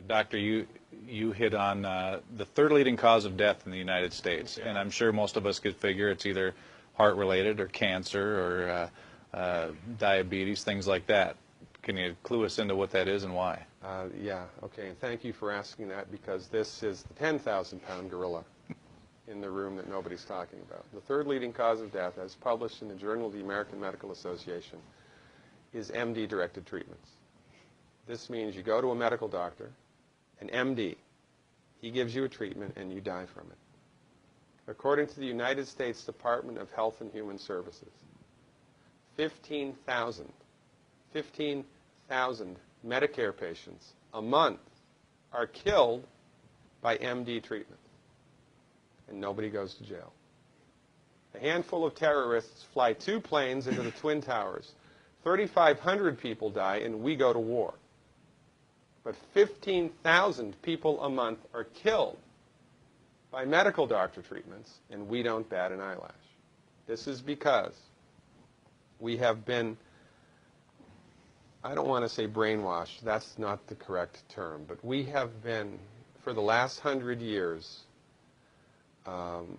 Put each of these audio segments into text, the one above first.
Doctor, you hit on the third leading cause of death in the United States, and I'm sure most of us could figure it's either heart-related or cancer or diabetes, things like that. Can you clue us into what that is and why? Yeah, okay, and thank you for asking that, because this is the 10,000-pound gorilla in the room that nobody's talking about. The third leading cause of death, as published in the Journal of the American Medical Association, is MD-directed treatments. This means you go to a medical doctor, an MD. He gives you a treatment and you die from it. According to the United States Department of Health and Human Services, 15,000 Medicare patients a month are killed by MD treatment, and nobody goes to jail. A handful of terrorists fly 2 planes into the Twin Towers. 3,500 people die, and we go to war. But 15,000 people a month are killed by medical doctor treatments, and we don't bat an eyelash. This is because we have been, I don't want to say brainwashed, that's not the correct term, but we have been, for the last 100 years, kind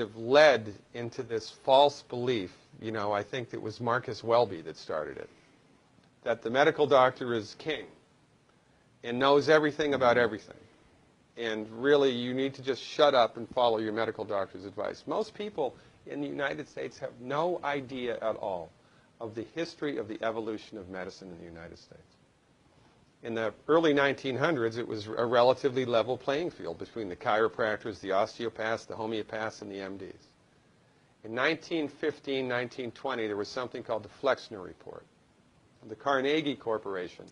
of led into this false belief. You know, I think it was Marcus Welby that started it, that the medical doctor is king and knows everything about everything. And really, you need to just shut up and follow your medical doctor's advice. Most people in the United States have no idea at all of the history of the evolution of medicine in the United States. In the early 1900s, it was a relatively level playing field between the chiropractors, the osteopaths, the homeopaths, and the MDs. In 1915, 1920, there was something called the Flexner Report. The Carnegie Corporation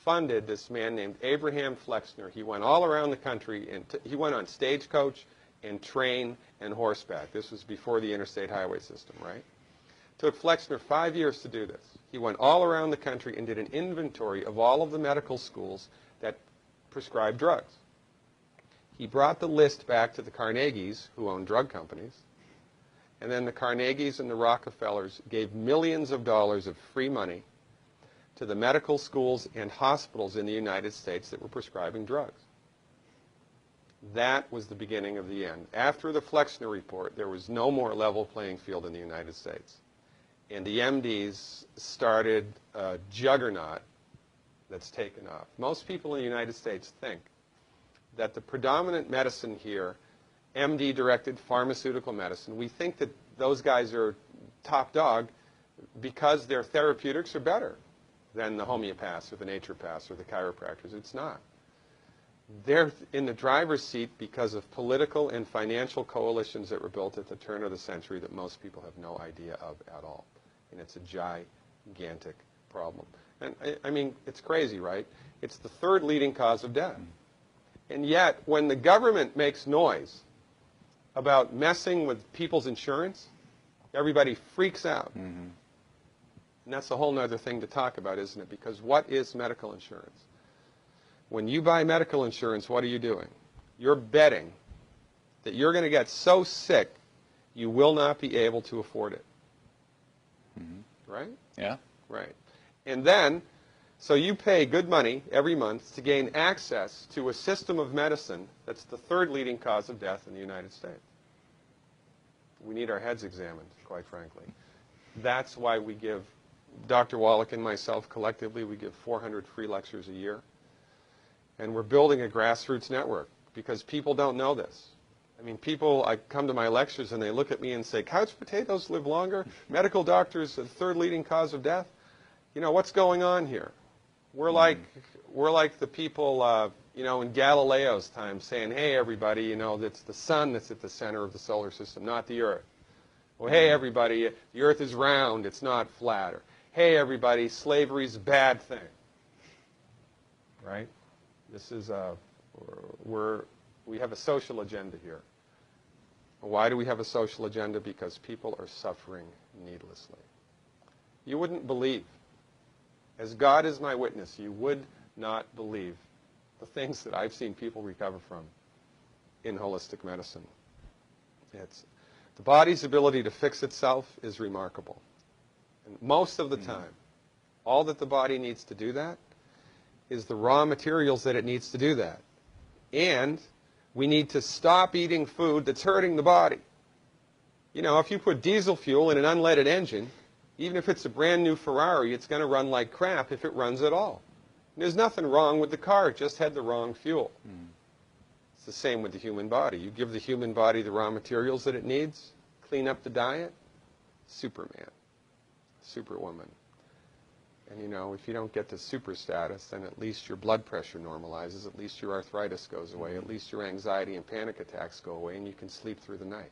funded this man named Abraham Flexner. He went all around the country, and he went on stagecoach and train and horseback. This was before the interstate highway system, right? It took Flexner 5 years to do this. He went all around the country and did an inventory of all of the medical schools that prescribed drugs. He brought the list back to the Carnegies, who owned drug companies, and then the Carnegies and the Rockefellers gave millions of dollars of free money to the medical schools and hospitals in the United States that were prescribing drugs. That was the beginning of the end. After the Flexner Report, there was no more level playing field in the United States. And the MDs started a juggernaut that's taken off. Most people in the United States think that the predominant medicine here, MD-directed pharmaceutical medicine, we think that those guys are top dog because their therapeutics are better than the homeopaths or the naturopaths or the chiropractors. It's not. They're in the driver's seat because of political and financial coalitions that were built at the turn of the century that most people have no idea of at all. And it's a gigantic problem. And I mean, it's crazy, right? It's the third leading cause of death. And yet, when the government makes noise about messing with people's insurance, everybody freaks out. Mm-hmm. And that's a whole other thing to talk about, isn't it? Because what is medical insurance? When you buy medical insurance, what are you doing? You're betting that you're going to get so sick you will not be able to afford it. Mm-hmm. Right? Yeah. Right. And then, so you pay good money every month to gain access to a system of medicine that's the third leading cause of death in the United States. We need our heads examined, quite frankly. That's why we give, Dr. Wallach and myself collectively, we give 400 free lectures a year. And we're building a grassroots network because people don't know this. I mean, people, I come to my lectures and they look at me and say, couch potatoes live longer? Medical doctors, the third leading cause of death? You know, what's going on here? We're like the people, you know, in Galileo's time saying, hey, everybody, you know, it's the sun that's at the center of the solar system, not the Earth. Well, hey, everybody, the Earth is round, it's not flat. Or, hey, everybody, slavery's a bad thing. Right? This is we have a social agenda here. Why do we have a social agenda? Because people are suffering needlessly. You wouldn't believe, as God is my witness, you would not believe the things that I've seen people recover from in holistic medicine. The body's ability to fix itself is remarkable. And most of the time, all that the body needs to do that is the raw materials that it needs to do that. And we need to stop eating food that's hurting the body. You know, if you put diesel fuel in an unleaded engine, even if it's a brand new Ferrari, it's going to run like crap if it runs at all. And there's nothing wrong with the car, it just had the wrong fuel. It's the same with the human body. You give the human body the raw materials that it needs, clean up the diet, Superman, Superwoman. And you know, if you don't get to super status, then at least your blood pressure normalizes, at least your arthritis goes away, at least your anxiety and panic attacks go away, and you can sleep through the night.